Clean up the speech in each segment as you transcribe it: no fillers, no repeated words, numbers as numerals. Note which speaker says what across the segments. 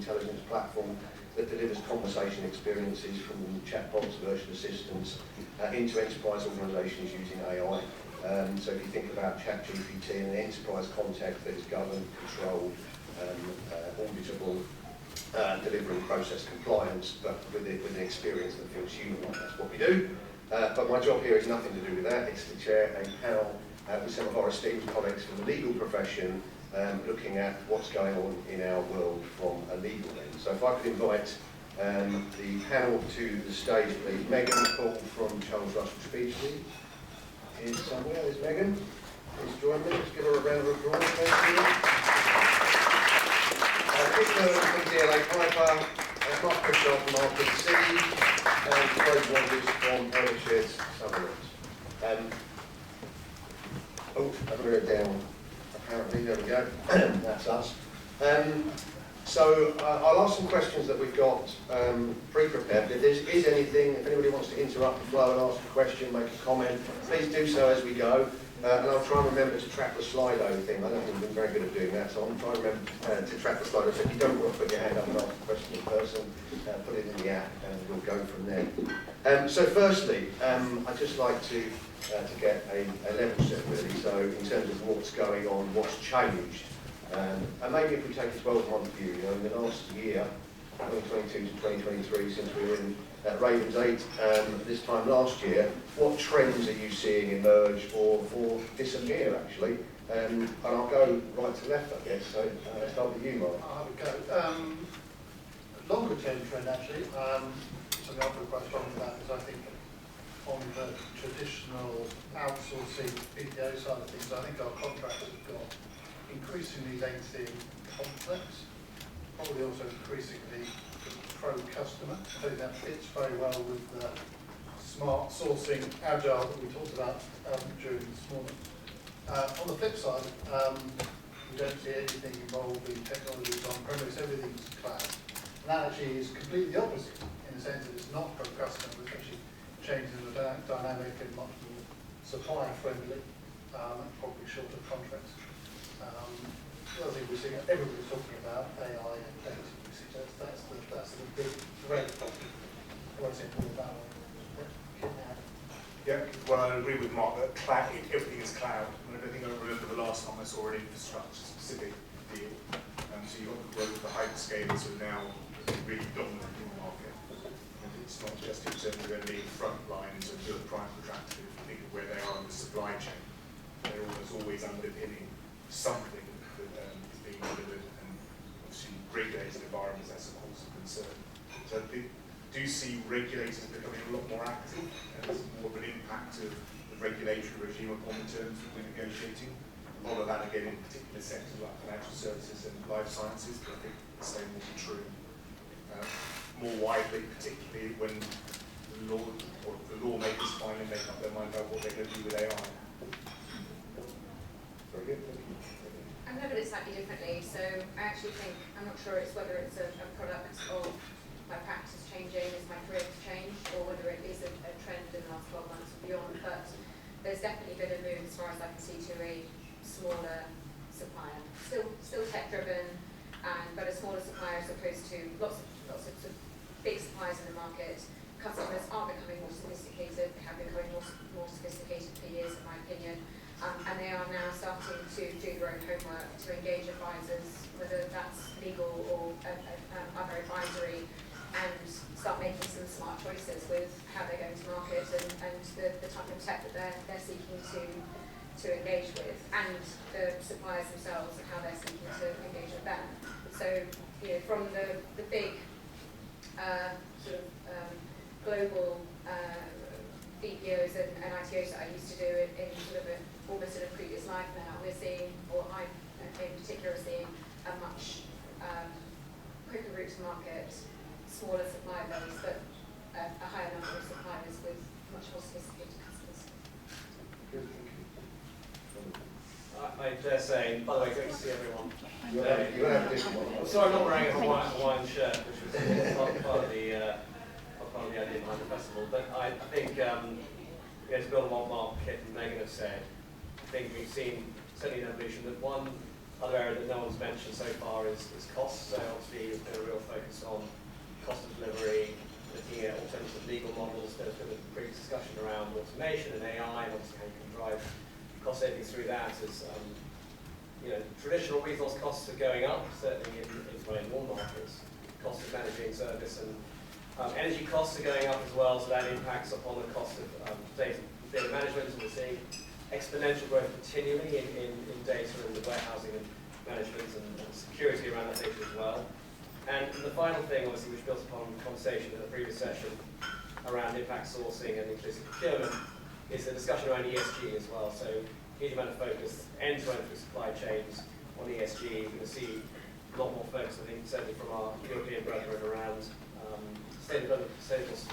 Speaker 1: intelligence platform that delivers conversation experiences from chatbots, virtual assistants, into enterprise organisations using AI. So if you think about ChatGPT in an enterprise context that is governed, controlled, auditable, delivering process compliance, but with an experience that feels human-like, that's what we do. But my job here is nothing to do with that. It's to chair a panel with some of our esteemed colleagues from the legal profession, looking at what's going on in our world from a legal lens. So if I could invite the panel to the stage, please. Megan Paul from Charles Russell Speechlys is somewhere. There's Megan. Please join me. Let's give her a round of applause. Thank you. Crichard from DLA Piper, Mark Crichard from RPC, and Craig Walby from Eversheds, Sutherland. I'm going to go down, apparently, there we go, that's us. So I'll ask some questions that we've got pre-prepared, but if there is anything, if anybody wants to interrupt the flow and ask a question, make a comment, please do so as we go. And I'll try and remember to track the Slido thing. I don't think I've been very good at doing that, so I'm trying to remember to track the Slido. So if you don't want to put your hand up and ask a question in person, put it in the app and we'll go from there. So firstly, I'd just like to get a level set really, so in terms of what's going on, what's changed. And maybe if we take a 12-month view, you know, in the last year, 2022 to 2023, since we were in Ravens 8 this time last year, what trends are you seeing emerge or disappear actually? And I'll go right to left, I guess, so let's start with you, Mark.
Speaker 2: I'll have a go. Longer term trend actually, something I've been quite strong about is I think on the traditional outsourcing BPO side of things, I think our contracts have got increasingly lengthy and complex, probably also increasingly pro-customer. I think that fits very well with the smart sourcing agile that we talked about during this morning. On the flip side, we don't see anything involving technologies on-premise, everything's cloud. And that actually is completely the opposite, in the sense that it's not pro-customer, it's actually changing the dynamic and much more supplier-friendly, and probably shorter contracts. The other thing we're seeing, everybody's talking about AI and data usage. That's the big thread. I won't say more about that one.
Speaker 3: Yeah, well, I agree with Mark that cloud, everything is cloud. I don't think I remember the last time I saw an infrastructure-specific deal. So you've got the growth of the hyperscalers who are now really dominant in the market. And it's not just in terms of them being front line in terms of the prime contractor. If you think of where they are in the supply chain, they're almost always underpinning something that is being delivered, and obviously regulated environments, that's of course a concern. So I do see regulators becoming a lot more active, and there's more of an impact of the regulatory regime upon the terms that we're negotiating. A lot of that again in particular sectors like financial services and life sciences, but I think the same will be true more widely, particularly when the lawmakers finally make up their mind about what they're going to do with AI.
Speaker 1: Very good, thank you.
Speaker 4: I'm going to put it slightly differently. So I actually think, I'm not sure it's whether it's a product of my practice changing as my career has changed, or whether it is a trend in the last 12 months and beyond, but there's definitely been a move as far as I can see to a smaller supplier. Still tech-driven, but a smaller supplier as opposed to lots of sort of big suppliers in the market. Customers are becoming more sophisticated, they have been becoming more sophisticated for years in my opinion. And they are now starting to do their own homework, to engage advisors, whether that's legal or other advisory, and start making some smart choices with how they're going to market and the type of tech that they're seeking to engage with, and the suppliers themselves and how they're seeking to engage with them. So, you know, from the big sort of global BPOs and ITOs that I used to do in sort of almost in a previous life now, we're seeing, or I in particular are seeing, a much quicker route to market, smaller supplier base, but a higher number of suppliers with much more sophisticated customers.
Speaker 1: Good, thank you.
Speaker 5: I dare say, by the way, great to see everyone.
Speaker 1: You have a different one.
Speaker 5: I'm sorry I'm not wearing a Hawaiian shirt, which was part of the idea behind the festival, but I think, to build on what Mark, Kit and Megan have said, I think we've seen certainly an evolution that one, Other area that no one's mentioned so far is cost. So obviously there's been a real focus on cost of delivery, looking at alternative legal models. There's been a previous discussion around automation and AI, and obviously how you can drive cost savings through that. As traditional resource costs are going up, certainly in all markets. Cost of managing service and energy costs are going up as well, so that impacts upon the cost of data management. And we're seeing exponential growth continually in data and the warehousing and management and security around that data as well. And the final thing, obviously, which builds upon conversation in the previous session around impact sourcing and inclusive procurement, is the discussion around ESG as well. So huge amount of focus end-to-end through supply chains on ESG. You're going to see a lot more focus, I think, certainly from our European brethren around sustainable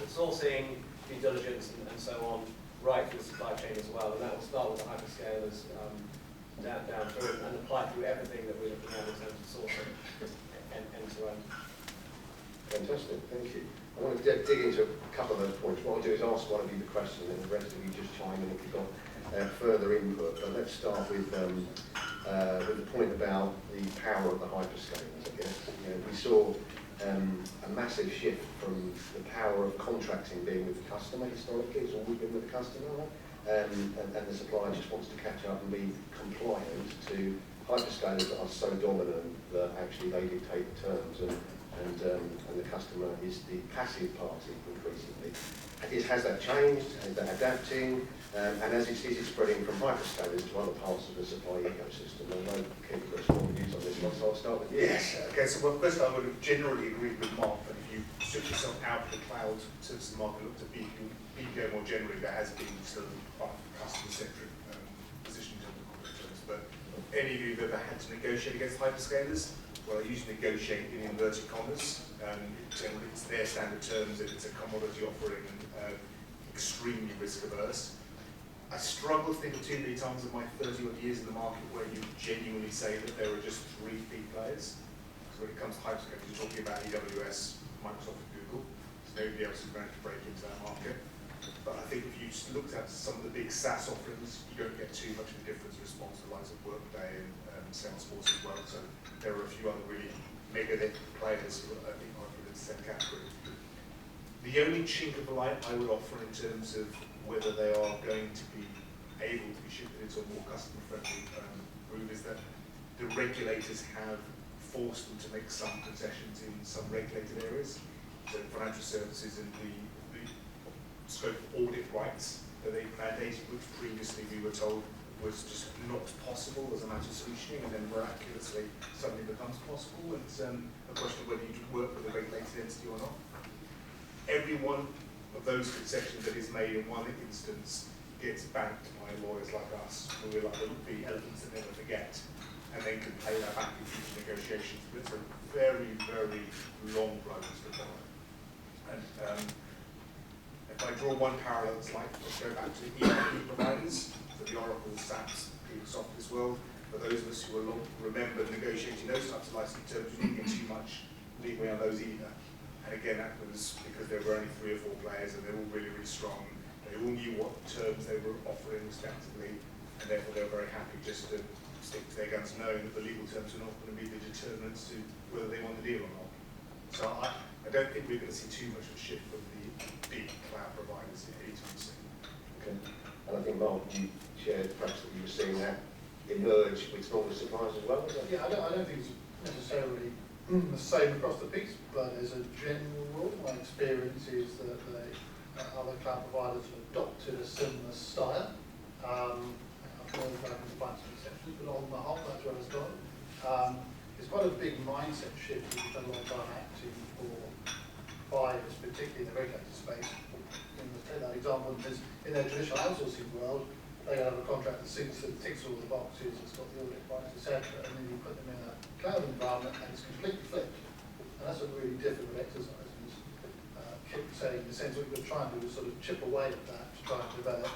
Speaker 5: sourcing, due diligence, and so on, right through the supply chain as well. And that will start with the hyperscalers down through and apply through everything that we're looking at in terms of sourcing end-to-end.
Speaker 1: Fantastic, thank you. I want to dig into a couple of those points. What I'll do is ask one of you the question, and the rest of you just chime in if you've got further input. But let's start with the point about the power of the hyperscalers, I guess. We saw a massive shift from the power of contracting being with the customer historically. It's always been with the customer, right? And the supplier just wants to catch up and be compliant to hyperscalers that are so dominant that actually they dictate the terms, and the customer is the passive party increasingly. Has that changed? Is that adapting? And is it spreading from hyperscalers to other parts of the supply ecosystem? I know Kim has got strong views on this one, so I'll start with you.
Speaker 3: Yes. Okay. So first, I would generally agree with Mark that if you strip yourself out of the cloud services market, looked at BPO more generally, there has been still quite a customer-centric position in terms of contracts. But any of you that ever had to negotiate against hyperscalers, well, I usually negotiate in inverted commas. Generally, it's their standard terms, and it's a commodity offering, and extremely risk averse. I struggle to think of too many times in my 30-odd years in the market where you genuinely say that there are just 3 big players. Because when it comes to hyperscalers, you're talking about AWS, Microsoft, and Google. So nobody else is going to break into that market. But I think if you just looked at some of the big SaaS offerings, you don't get too much of a difference in response to the likes of Workday and Salesforce as well. So there are a few other really mega players who I think are in the same category. The only chink of the light I would offer in terms of whether they are going to be able to be shifted into a more customer-friendly groove is that the regulators have forced them to make some concessions in some regulated areas. So financial services and the scope of audit rights that they mandated, which previously we were told was just not possible as a matter of solutioning, and then miraculously suddenly becomes possible. And it's a question of whether you work with a regulated entity or not. Every one of those concessions that is made in one instance gets banked by lawyers like us, who are like the elephants that never forget, and then can pay that back in future negotiations. But it's a very, very long road to follow. And if I draw one parallel, it's like, let's go back to the ERP providers, so the Oracle, SAPs, PeopleSoft as well. For those of us who are remember negotiating those types of licensing terms, we didn't get too much leeway on those either. And again, that was because there were only 3 or 4 players, and they were all really, really strong. They all knew what terms they were offering respectively, and therefore they were very happy just to stick to their guns, knowing that the legal terms were not going to be the determinants to whether they won the deal or not. So I don't think we're going to see too much of a shift from the big cloud providers anytime soon.
Speaker 1: Okay. And I think, Mark, you shared perhaps that you were seeing that emerge with smaller suppliers as well, is that?
Speaker 2: Yeah, I don't think it's necessarily the same across the piece, but as a general rule, my experience is that other cloud providers have adopted a similar style. I'm sure I can find some exceptions, but on the whole, that's where it's gone. It's quite a big mindset shift we've done a lot of time acting for providers, particularly in the regulated space. Let's take that example, because in their traditional outsourcing world, they have a contract that ticks all the boxes, it's got the audit rights, etc., and then you put them in a cloud environment and it's completely flipped. And that's a really difficult exercise. And Kip saying, in the sense, what we're trying to do is sort of chip away at that, to try and develop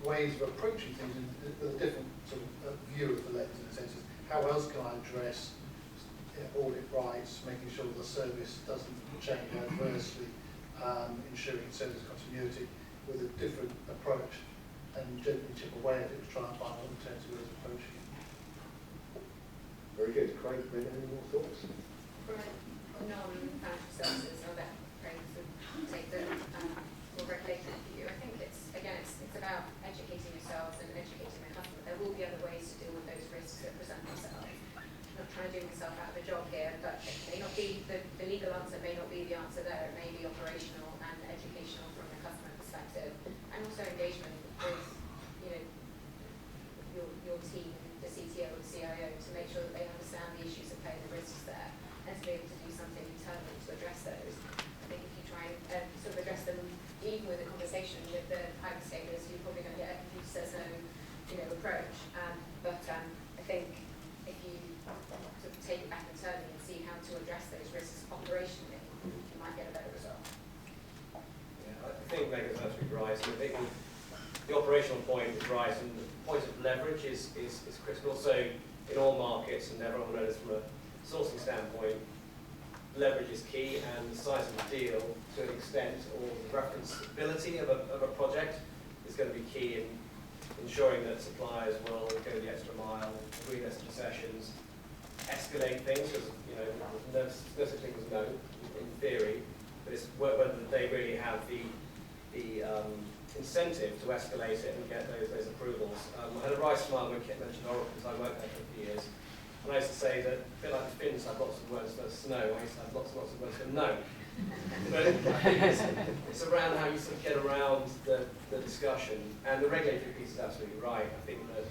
Speaker 2: ways of approaching things with a different sort of view of the lens, in a sense, is how else can I address audit rights, making sure the service doesn't change adversely, ensuring service continuity with a different approach, and generally chip away at it to try and find alternative ways of approaching it.
Speaker 1: Very good. Craig, any more thoughts?
Speaker 4: From a non-financial services, I'll let Craig sort of take the more regulatory view. I think it's about educating yourselves and educating the customer. There will be other ways to deal with those risks that present themselves. I'm not trying to do myself out of a job here, but it may not be the legal answer may not be the answer there. It may be operational and educational from a customer perspective, and also engagement with your team, the CTO or the CIO, to make sure that they understand the issues at play and the risks there, and to be able to do something internally to address those. I think if you try and sort of address them, even with a conversation with the hyperscalers, you're probably going to get a who says no, approach. But I think if you sort of take it back internally and see how to address those risks operationally, you might get a better result.
Speaker 5: Yeah, I think Megan's absolutely right. I think the operational point is right, and the point of leverage is critical. So in all markets, and everyone will know this from a sourcing standpoint, leverage is key, and the size of the deal to an extent, or the referenceability of a project is going to be key in ensuring that suppliers will go the extra mile, agree their concessions, escalate things, because no such thing as no in theory, but it's whether they really have the incentive to escalate it and get those approvals. I had a right smile when Kit mentioned Oracle, because I worked there for a few years. And I used to say that, a bit like the Finns have lots of words for snow, I used to have lots and lots of words for no. But I think it's around how you sort of get around the discussion. And the regulatory piece is absolutely right. I think that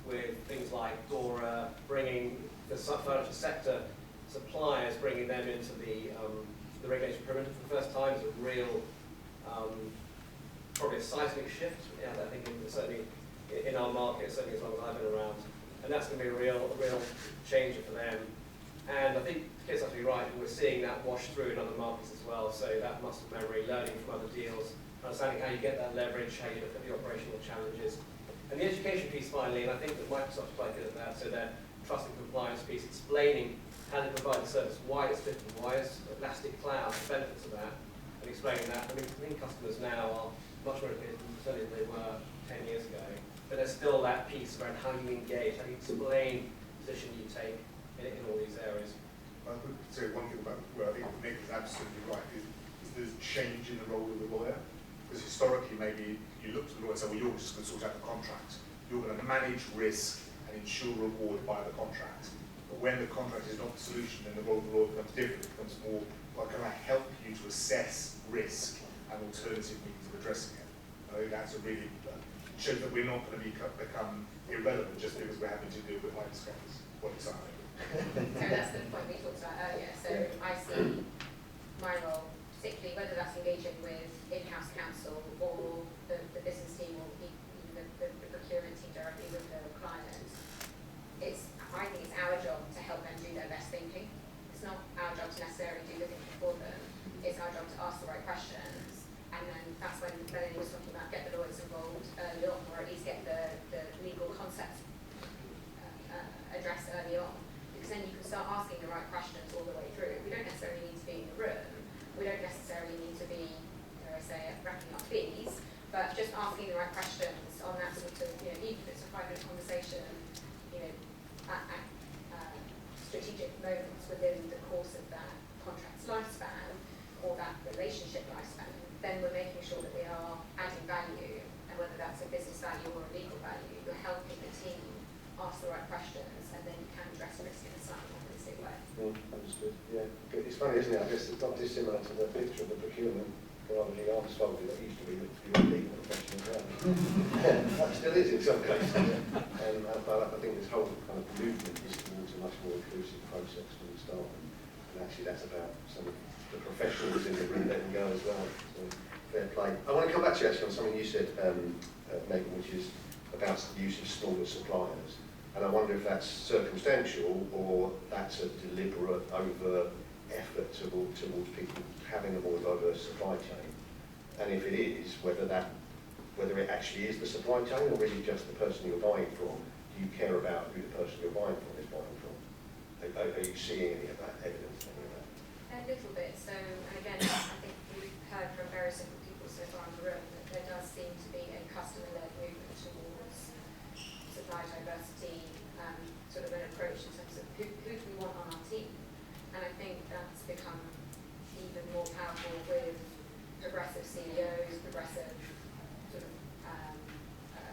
Speaker 5: with things like DORA, bringing the financial sector suppliers, bringing them into the regulatory perimeter for the first time is a real, probably a seismic shift. Yeah, I think certainly in our market, certainly as long as I've been around. And that's going to be a real changer for them. And I think Kit's absolutely right, and we're seeing that wash through in other markets as well. So that muscle memory, learning from other deals, understanding how you get that leverage, how you look at the operational challenges. And the education piece finally, and I think that Microsoft's quite good at that, so their trust and compliance piece, explaining how they provide the service, why it's different, why it's elastic cloud, the benefits of that, and explaining that. I mean customers now are much more educated than they were 10 years ago. But there's still that piece around how you engage, how you explain the position you take in all these areas.
Speaker 3: I would say one thing about where I think Nick is absolutely right is there's a change in the role of the lawyer. Because historically, maybe you look to the lawyer and say, well, you're just going to sort out the contract. You're going to manage risk and ensure reward by the contract. But when the contract is not the solution, then the role of the lawyer becomes different. It becomes more, well, can I help you to assess risk and alternative means of addressing it? I think that's a really shows that we're not going to become irrelevant just because we're having to deal with hyperscalers. What exciting.
Speaker 4: So that's the point we talked about earlier. So I see my role, particularly whether that's engaging with in-house counsel or the business team or even the procurement team directly with the client. I think it's our job to help them do their best thinking. It's not our job to necessarily do the thinking for them. It's our job to ask the right questions. And then that's when Melanie was talking about get the lawyers involved early on, or at least get the legal concepts addressed early on. Because then you can start asking the right questions all the way through. We don't necessarily need to be in the room. We don't necessarily need to be, racking up fees, but just asking the right questions on that sort of, even if it's a 5-minute conversation, at strategic moments within the course of that contract's lifespan or that relationship lifespan, then we're making sure that we are adding value, and whether that's a business value or a legal value, you're helping the team ask the right questions, and then you can address risk in a slightly more holistic way.
Speaker 1: Understood. Yeah. It's funny, isn't it? I guess it's not dissimilar to the picture of the procurement. Rather than the arms folded, that used to be your legal profession as well. That still is in some cases. But I think this whole kind of movement is towards a much more inclusive process from the start. And actually that's about some of the professionals in the room letting go as well. So fair play. I want to come back to you actually on something you said, Megan, which is about the use of smaller suppliers. And I wonder if that's circumstantial or that's a deliberate over effort towards people having a more diverse supply chain. And if it is, whether it actually is the supply chain or is it just the person you're buying from? Do you care about who the person you're buying from is buying from? Are you seeing any of that evidence?
Speaker 4: A little bit. So, and again, I think we've heard from various different people so far in the room that there does seem to be a customer-led movement towards supply diversity, sort of an approach in terms of who do we want on our team. And I think that's become even more powerful with progressive CEOs, progressive sort of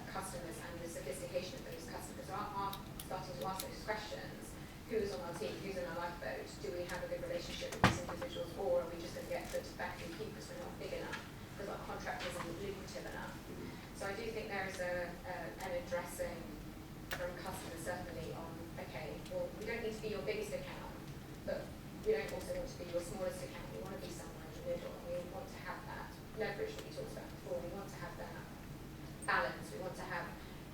Speaker 4: customers, and the sophistication of those customers are starting to ask those questions. Who's on our team? Who's in our lifeboat? Do we have a good relationship with these individuals, or are we just going to get put back in queue because we're not big enough, because our contract isn't lucrative enough? So I do think there is an addressing from customers certainly on, okay, well, we don't need to be your biggest account, but we don't also want to be your smallest account. We want to be somewhere in the middle, and we want to have that leverage that we talked about before. We want to have that balance. We want to have,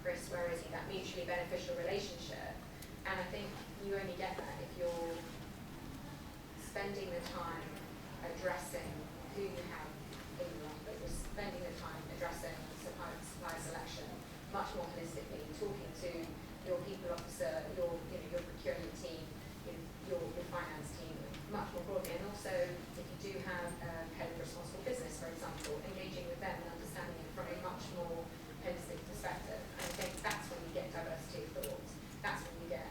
Speaker 4: Chris, where is he, that mutually beneficial relationship. And I think you only get that if you're spending the time addressing who you have in your life, but you're spending the time addressing supplier selection much more holistically, talking to your people officer, your procurement team, your finance team much more broadly. And also, if you do have a head of responsible business, for example, engaging with them and understanding it from a much more holistic perspective. And I think that's when you get diversity of thought. That's when you get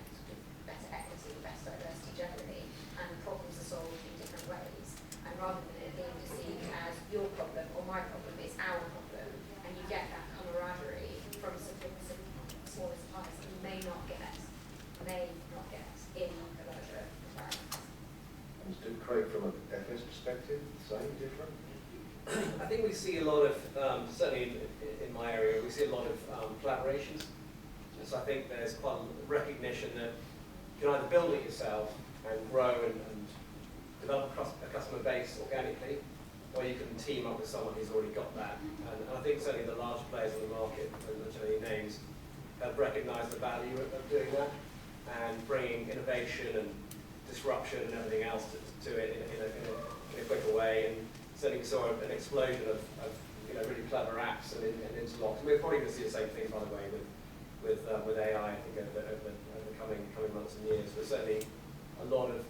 Speaker 4: better equity, better diversity generally, and problems are solved in different ways. And rather than it being perceived as your problem or my problem, it's our problem. And you get that camaraderie from smaller suppliers that you may not get in the larger environments.
Speaker 1: Understood. Craig, from a FS perspective, same, different?
Speaker 5: I think we see a lot of, certainly in my area, we see a lot of collaborations. So I think there's quite a recognition that you can either build it yourself and grow and develop a customer base organically, or you can team up with someone who's already got that. And I think certainly the large players in the market, and the names, have recognised the value of doing that and bringing innovation and disruption and everything else to it in a quicker way. And certainly we saw an explosion of really clever apps and interlocks. We're probably going to see the same thing, by the way, with AI, I think, over the coming months and years. But certainly a lot of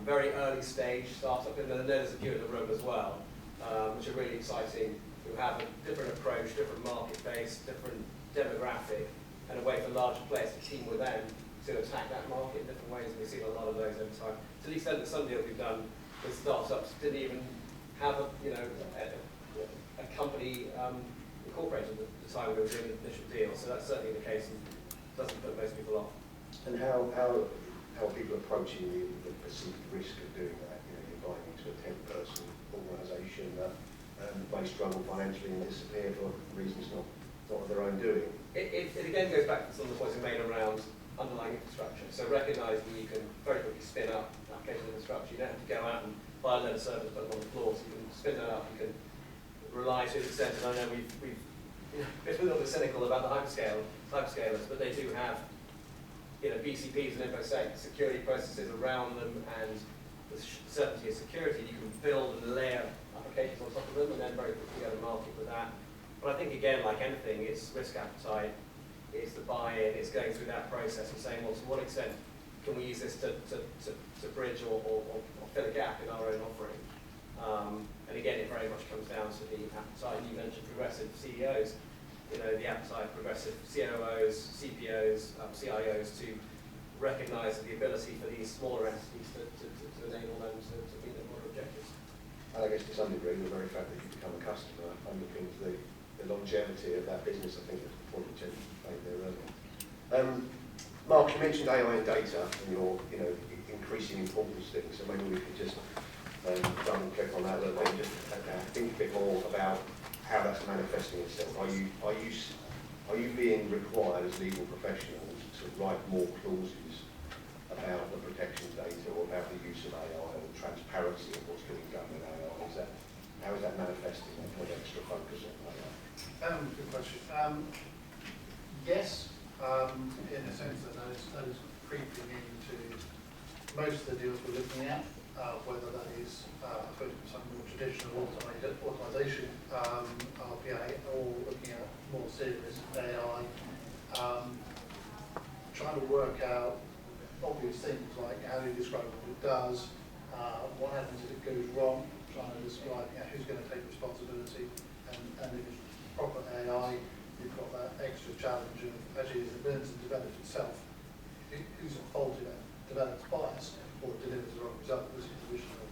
Speaker 5: very early stage startup, and then there's a few in the room as well, which are really exciting, who have a different approach, different market base, different demographic, and a way for larger players to team with them to attack that market in different ways. And we've seen a lot of those over time. To the extent that some deals we've done with startups didn't even have a company incorporated at the time we were doing the initial deal. So that's certainly the case and doesn't put most people off.
Speaker 1: And how are people approaching the perceived risk of doing that? You're buying into a 10-person organisation that may struggle financially and disappear for reasons not of their own doing.
Speaker 5: It again goes back to some of the points we made around underlying infrastructure. So recognise that you can very quickly spin up application infrastructure. You don't have to go out and buy a load of servers, put them on the floor. So you can spin that up. You can rely to the extent, and I know we've been a little bit cynical about the hyperscalers, but they do have BCPs and InfoSec security processes around them, and the certainty of security. You can build and layer applications on top of them, and then very quickly go to market with that. But I think, again, like anything, it's risk appetite, it's the buy-in, it's going through that process and saying, well, to what extent can we use this to bridge or fill a gap in our own offering? And again, it very much comes down to the appetite. You mentioned progressive CEOs, the appetite of progressive COOs, CPOs, CIOs to recognise the ability for these smaller entities to enable them to meet their broader objectives.
Speaker 1: And I guess to some degree, the very fact that you become a customer underpins the longevity of that business, I think, is the point which you made there earlier. Mark, you mentioned AI and data and your increasing importance things, so maybe we could just double click on that a little bit and just think a bit more about how that's manifesting itself. Are you being required as legal professionals to write more clauses about the protection of data or about the use of AI or the transparency of what's being done with AI? How is that manifesting that kind of extra focus on AI?
Speaker 2: Good question. Yes, in the sense that is creeping into most of the deals we're looking at, whether that is some more traditional automation RPA or looking at more serious AI, trying to work out obvious things like how do you describe what it does, what happens if it goes wrong, trying to describe who's going to take responsibility, and if it's proper AI, you've got that extra challenge of, actually, as it learns and develops itself, who's at fault if it develops bias or delivers the wrong result? Was it the original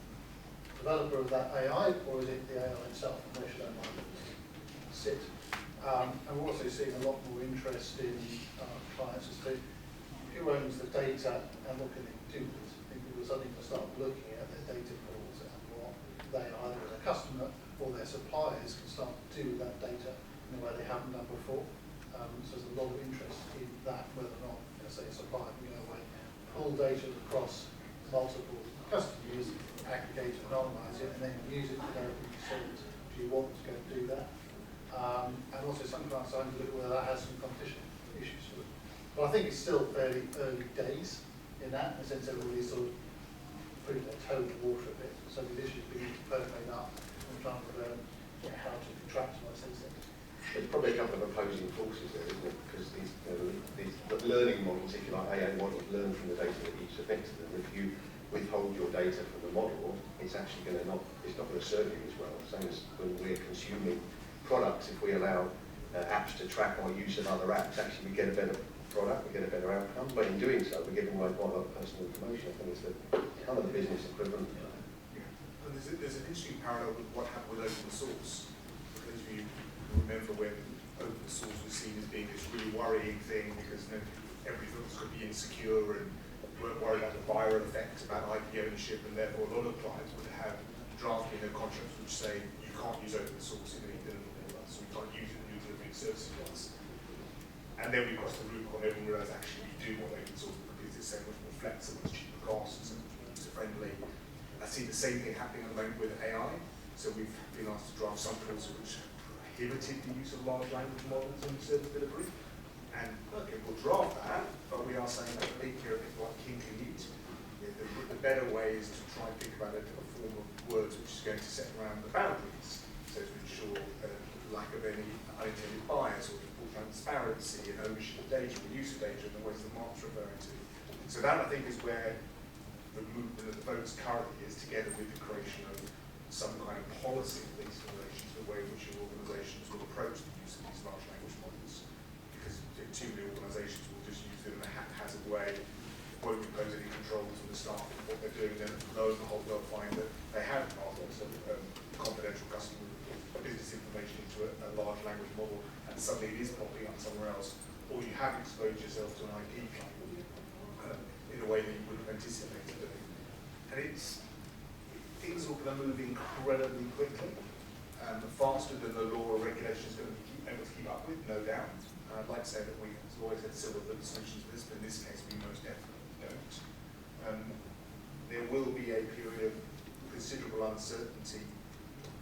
Speaker 2: developer of that AI, or is it the AI itself? And where should that market sit? And we're also seeing a lot more interest in clients as to who owns the data and what can they do with it. I think people are suddenly going to start looking at their data pools and what they, either as a customer or their suppliers, can start to do with that data in a way they haven't done before. So there's a lot of interest in that, whether or not, say, a supplier can go away, pull data across multiple customers, aggregate it, anonymise it, and then use it to go and solve. Do you want to go and do that? And also some clients are starting to look at whether that has some competition issues for them. But I think it's still fairly early days in that, in the sense that everybody's sort of putting their toe in the water a bit. So the issues beginning to percolate up and trying to learn how to contractualise these things.
Speaker 1: There's probably a couple of opposing forces there, isn't it? Because these learning models, if you like, AI models, learn from the data that you submit to them. If you withhold your data from the model, it's actually going to it's not going to serve you as well. Same as when we're consuming products, if we allow apps to track our use of other apps, actually we get a better product, we get a better outcome. But in doing so, we're giving away quite a lot of personal information. I think it's the kind of the business equivalent.
Speaker 3: Yeah. And there's an interesting parallel with what happened with open source. Because if you remember when open source was seen as being this really worrying thing because everything was going to be insecure and weren't worried about the viral effect about IP ownership, and therefore a lot of clients would have drafted their contracts which say you can't use open source in any deliverable so you can't use it in your delivery services once. And then we crossed the Rubicon, everyone realised actually you do want open source because it's so much more flexible, it's cheaper costs, and user friendly. I see the same thing happening at the moment with AI. So we've been asked to draft some rules which prohibited the use of large language models in service delivery. And okay, we'll draft that, but we are saying that the big here, like King can use. The better way is to try and think about it in a form of words which is going to set around the boundaries, so to ensure lack of any unintended bias or full transparency and ownership of data or use of data in the ways that Mark's referring to. So that I think is where the movement of the focus currently is, together with the creation of some kind of policy, at least in relation to the way in which your organisations will approach the use of these large language models. Because too many organisations will just use them in a haphazard way, won't impose any controls on the staff of what they're doing, then lo and behold they'll find that they have passed some confidential customer business information into a large language model, and suddenly it is popping up somewhere else, or you have exposed yourself to an IP claim in a way that you wouldn't have anticipated doing. And things are going to move incredibly quickly, faster than the law or regulation is going to be able to keep up with, no doubt. I'd like to say that we've always had silver bullet solutions for this, but in this case we most definitely don't. There will be a period of considerable uncertainty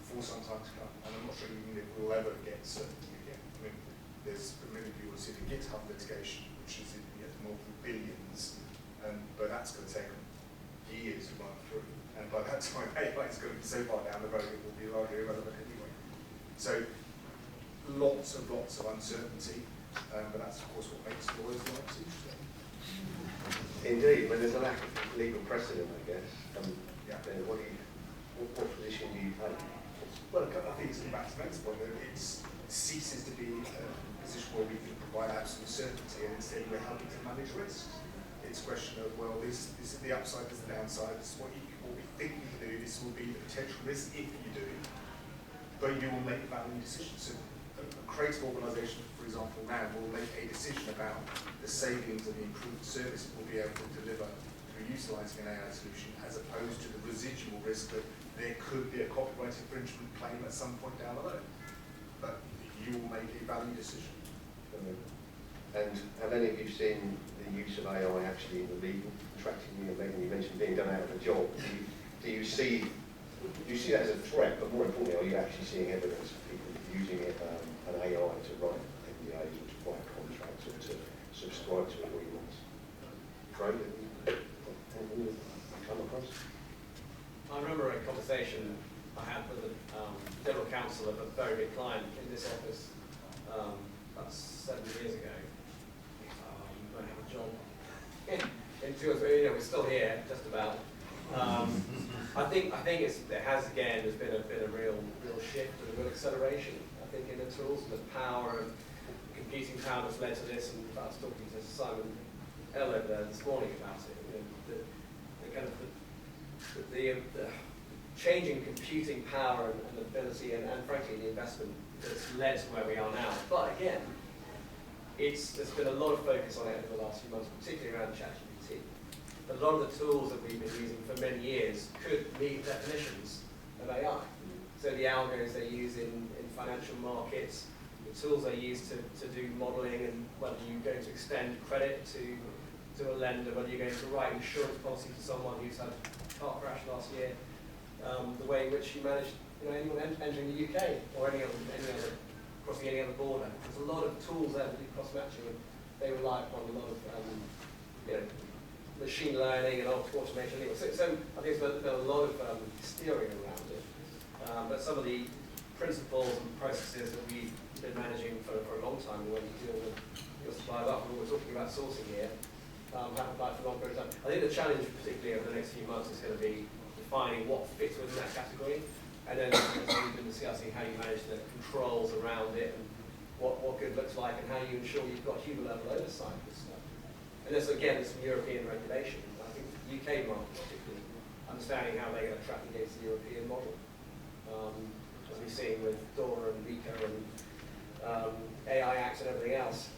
Speaker 3: for some time to come, and I'm not sure even if we'll ever get certainty again. I mean, there's many people who see the GitHub litigation, which is in multiple billions, but that's going to take years to run through, and by that time AI is going to be so far down the road it will be largely irrelevant anyway. So lots of uncertainty, but that's of course what makes lawyers' lives interesting.
Speaker 1: Indeed, when there's a lack of legal precedent, I guess.
Speaker 3: Yeah.
Speaker 1: Then what position do you take?
Speaker 3: Well, I think it's back to Ben's point that it ceases to be a position where we can provide absolute certainty, and instead we're helping to manage risks. It's a question of, well, this is the upside, this is the downside, this is what we think you can do, this will be the potential risk if you do, but you will make value decisions. So a creative organisation, for example, now will make a decision about the savings and the improved service it will be able to deliver through utilising an AI solution, as opposed to the residual risk that there could be a copyright infringement claim at some point down the road. But you will make a value decision.
Speaker 1: And have any of you seen the use of AI actually in the legal contracting? Megan, you mentioned being done out of a job. Do you see that as a threat, but more importantly, are you actually seeing evidence of people using it, an AI to write NDAs or to write contracts or to subscribe to agreements? Craig, anything you've come across?
Speaker 5: I remember a conversation I had with the general counsel of a very big client in this office about 7 years ago. I have a job in 2 or 3. We're still here, just about. I think there's been a real shift and a real acceleration. I think in the tools and the power of computing power that's led to this, and I was talking to Simon L over there this morning about it. You know, the kind of the changing computing power and ability, and frankly the investment that's led to where we are now. But again, there's been a lot of focus on it over the last few months, particularly around ChatGPT. A lot of the tools that we've been using for many years could meet definitions of AI. So the algos they use in financial markets, the tools they use to do modelling, and whether you're going to extend credit to a lender, whether you're going to write insurance policy for someone who's had a car crash last year, the way in which you manage anyone entering the UK or any other crossing any other border. There's a lot of tools there that do cross matching, and they rely upon a lot of machine learning and automation. So I think there's been a lot of steering around it. But some of the principles and processes that we've been managing for a long time, when you deal with your suppliers up, and we're talking about sourcing here, haven't applied for a long period of time. I think the challenge, particularly over the next few months, is going to be defining what fits within that category, and then as we've been discussing how you manage the controls around it, and what good looks like, and how you ensure you've got human level oversight of this stuff. And there's again some European regulation. I think the UK market particularly, understanding how they're going to track against the European model. As we've seen with DORA and RICO and AI Act and everything else.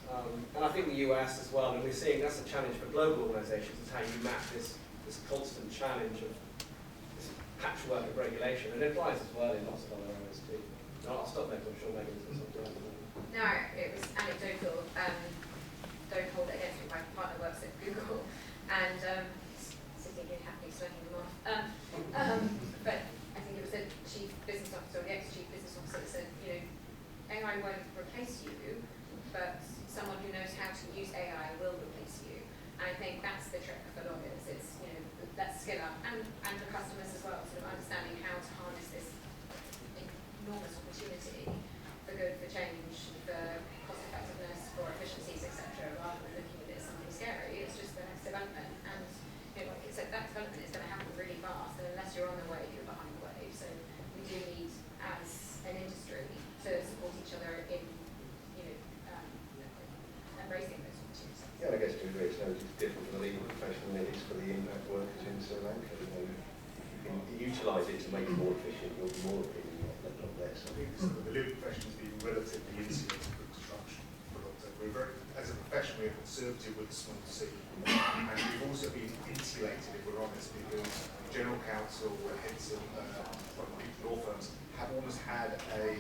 Speaker 5: And I think the US as well, and we're seeing that's a challenge for global organisations, is how you map this constant challenge of this patchwork of regulation. And it applies as well in lots of other areas too. No, I'll stop there because I'm sure Megan's got something else.
Speaker 4: No, it was anecdotal. Don't hold it against me. My partner works at Google, and sitting here happily slagging them off. But I think it was the chief business officer or the ex-chief business officer that said, AI won't replace you, but someone who knows how to use AI will replace you. And I think that's the trick for lawyers. It's let's skill up, and for customers as well, sort of understanding how to harness this enormous opportunity for good, for change, for cost effectiveness, for efficiencies, etc. Rather than looking at it as something scary, it's just the next development. And like I said, that development is going to happen really fast, and unless you're on the wave, you're behind the wave. So we do need, as an industry, to support each other in embracing those opportunities.
Speaker 1: Yeah, I guess to agree, it's no different for the legal profession than it is for the impact workers in Sri Lanka. If you can utilise it to make it more efficient, you'll be more efficient, not less.
Speaker 3: I think the legal profession has been relatively insulated from construction for a long time. We're very, as a profession, we're conservative with a small c, and we've also been insulated, if we're honest, because general counsel, heads of law firms have almost had a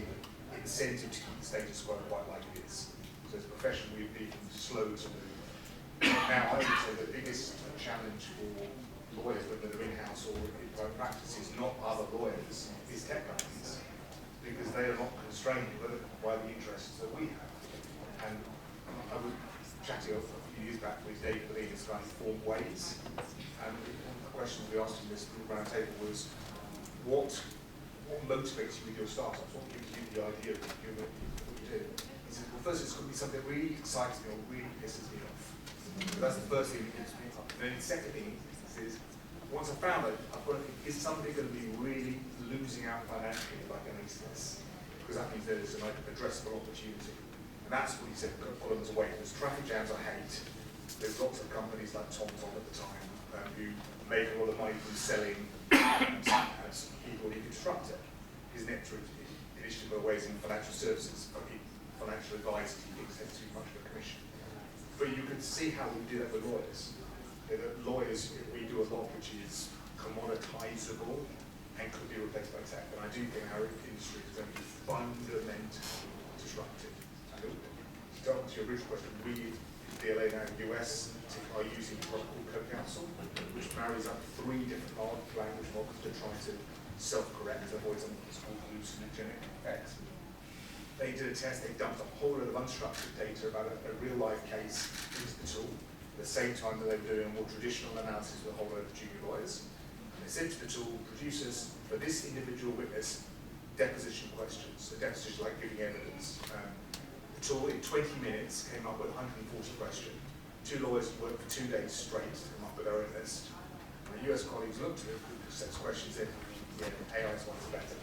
Speaker 3: incentive to keep the status quo quite like it is. So as a profession, we've been slow to move. Now, I would say the biggest challenge for lawyers, whether they're in-house or in private practice, is not other lawyers, is tech companies, because they are not constrained by the interests that we have. And I was chatting a few years back with David Levine, this guy Form Ways, and the question we asked him this round table was, what motivates you with your startups? What gives you the idea of doing what you do? He said, well, first it's going to be something that really excites me or really pisses me off. So that's the first thing that gives me up. And then the second thing is, once I've found it, I've got to think, is somebody going to be really losing out financially if I can ace this? Because that means there's an addressable opportunity. And that's what he said, put them away. There's traffic jams I hate. There's lots of companies like TomTom at the time who make a lot of money from selling as people who construct it. His next initiative are ways in financial services, financial advice, he thinks has too much of a commission. But you can see how we do that with lawyers. Lawyers, we do a lot which is commoditizable and could be replaced by tech. And I do think our industry is going to be fundamentally disrupted. And to go on to your original question, we, DLA now in the US, are using a product called Code Counsel, which marries up 3 different language models to try to self-correct, avoid something that's called hallucinogenic effects. They did a test, they dumped a whole lot of unstructured data about a real-life case into the tool, at the same time that they were doing more traditional analysis with a whole lot of junior lawyers. And they said to the tool, producers, for this individual witness, deposition questions. So deposition like giving evidence. The tool, in 20 minutes, came up with 140 questions. 2 lawyers worked for 2 days straight to come up with their own list. My US colleagues looked at it, sets questions in, yeah, AI's one's better.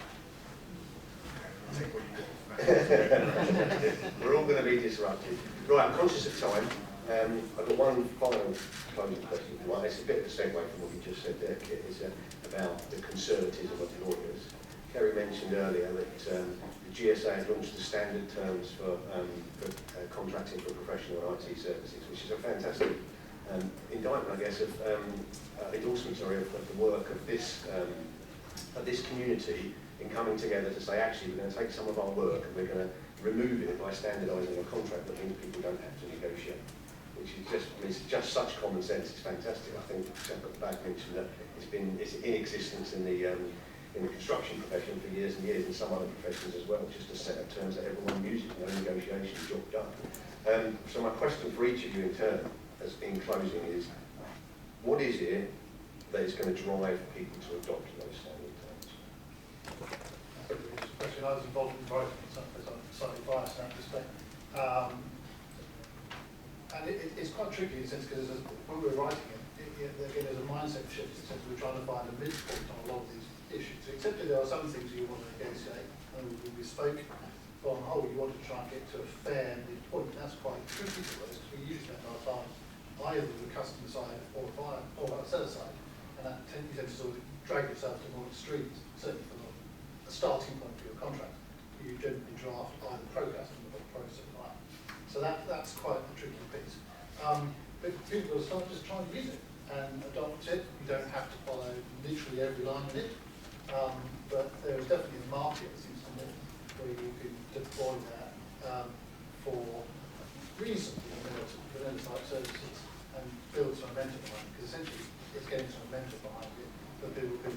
Speaker 3: take what you get.
Speaker 1: We're all going to be disrupted. Right, I'm conscious of time. I've got one final closing question. Well, it's a bit of a segue from what you just said there, Kit. It's about the conservatism of lawyers. Kerry mentioned earlier that the GSA has launched the standard terms for contracting for professional IT services, which is a fantastic indictment, I guess, of endorsement, sorry, of the work of this community in coming together to say, actually, we're going to take some of our work and we're going to remove it by standardising a contract that means people don't have to negotiate, which is just such common sense. It's fantastic. I think Sepp at the back mentioned that it's in existence in the construction profession for years and years, and some other professions as well, just a set of terms that everyone uses, no negotiation, job done. So my question for each of you in turn, as in closing, is what is it that is going to drive people to adopt those standard terms?
Speaker 2: Especially I was involved in writing it, so I'm slightly biased in that respect. And it's quite tricky in a sense, because when we were writing it, again, there's a mindset shift in the sense we're trying to find a midpoint on a lot of these issues. Except that there are some things you want to negotiate, and we spoke on the whole, you want to try and get to a fair midpoint. That's quite tricky for us, because we usually spend our time either the customer side or our seller side, and that you tend to sort of drag yourself to more extremes, certainly from a starting point for your contract. You generally draft either pro-customer or pro-supplier. So that's quite a tricky piece. But people will start just trying to use it and adopt it. You don't have to follow literally every line in it, but there is definitely a market, it seems to me, where you can deploy that for reasonable type services and build some momentum behind it, because essentially it's getting some momentum behind it, that people can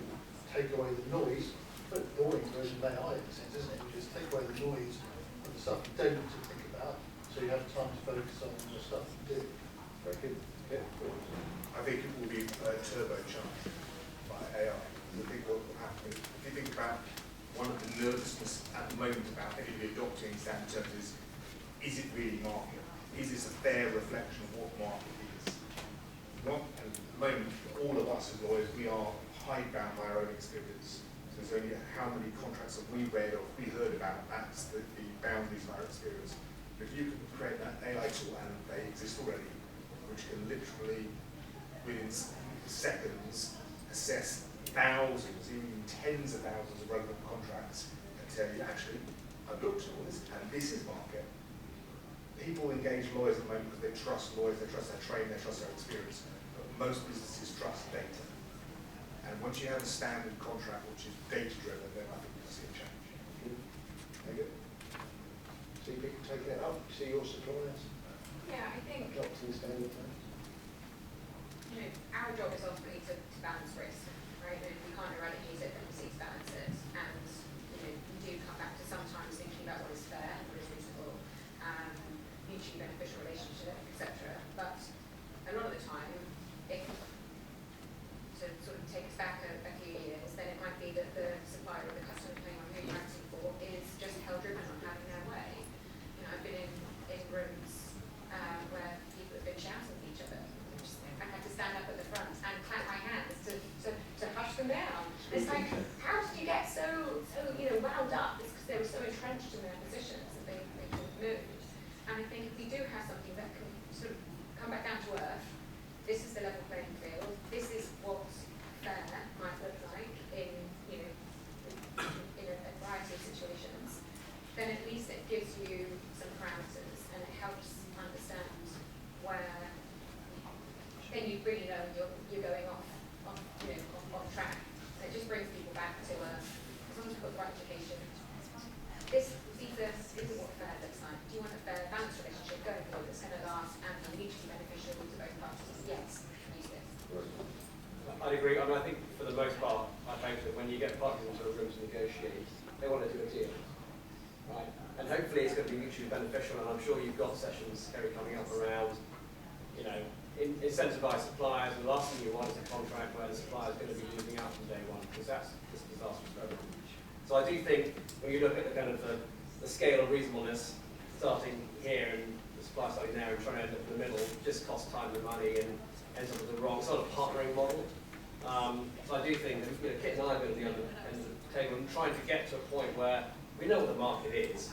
Speaker 2: take away the noise, but the boring version of AI in a sense, isn't it? You just take away the noise of the stuff you don't need to think about, so you have time to focus on the stuff you do.
Speaker 1: Very good. Yeah.
Speaker 3: I think it will be turbocharged by AI. I think what will happen is, if you think about one of the nervousness at the moment about anybody adopting standard terms is it really market? Is this a fair reflection of what market is? Not, and at the moment, all of us as lawyers, we are hidebound by our own experience. So it's only how many contracts have we read or we heard about, that's the boundaries of our experience. But if you can create that AI tool, and they exist already, which can literally, within seconds, assess thousands, even tens of thousands of relevant contracts, and tell you, actually, I've looked at all this, and this is market. People engage lawyers at the moment because they trust lawyers, they trust their training, they trust their experience. But most businesses trust data. And once you have a standard contract which is data-driven, then I think you'll see a change.
Speaker 1: Very good. See people taking it up, see your suppliers
Speaker 4: Yeah, I think
Speaker 1: adopting standard terms.
Speaker 4: Our job is ultimately to balance risk, right? And if we can't eradicate it, then we seek to balance it. And we do come back to sometimes thinking about what is fair, what is reasonable, mutually beneficial relationship, etc. But a lot of the time, if to sort of take us back a few years, then it might be that the supplier or the customer, depending on who you're acting for, is just hell-driven on having their way. I've been in rooms where people have been shouting at each other. I had to stand up at the front and clap my hands to hush them down. It's like, how did you get so wound up? It's because they were so entrenched in their positions that they couldn't move. And I think if we do have something that can sort of come back down to earth, this is the level playing field, this is what fair might look like in a variety of situations, then at least it gives you some parameters and it helps understand where then you really know you're going off on track. And it just brings people back to as long as you've got the right education. This is what fair looks like. Do you want a fair balanced relationship going forward that's going to last and be mutually beneficial to both parties? Yes, use this.
Speaker 5: I'd agree. I think for the most part, I think that when you get parties into a room to negotiate, they want to do a deal, right? And hopefully it's going to be mutually beneficial. And I'm sure you've got sessions, Kerry, coming up around, incentivize suppliers. And the last thing you want is a contract where the supplier is going to be losing out from day one, because that's just disastrous for everyone. So I do think when you look at the kind of the scale of reasonableness, starting here and the supply starting there and trying to end up in the middle, just costs time and money and ends up with the wrong sort of partnering model. So I do think, Kit and I have been at the other end of the table and trying to get to a point where We know what the market is,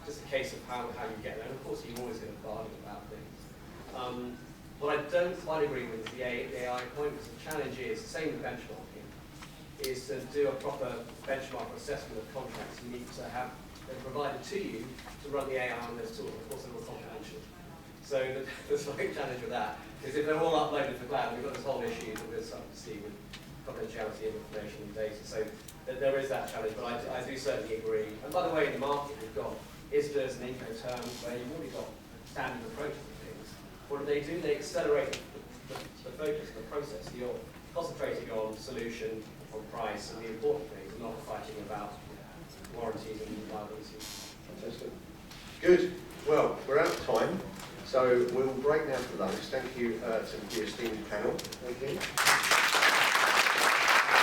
Speaker 5: just a case of how you get there. And of course, you're always going to bargain about things. What I don't quite agree with is the AI point, because the challenge is, the same with benchmarking, is to do a proper benchmark or assessment of contracts. You need to have them provided to you to run the AI on those tools. Of course, they're all confidential. So the slight challenge with that is if they're all uploaded to the cloud, we've got this whole issue that we're starting to see with confidentiality of information and data. So there is that challenge, but I do certainly agree. And by the way, in the market, we've got ISDAs and Incoterms where you've already got standard approaches to things. What do? They accelerate the focus of the process. You're concentrating on solution, on price, and the important things, and not fighting about warranties and liabilities.
Speaker 1: Fantastic. Good. Well, we're out of time, so we'll break now for lunch. Thank you to the esteemed panel. Thank you.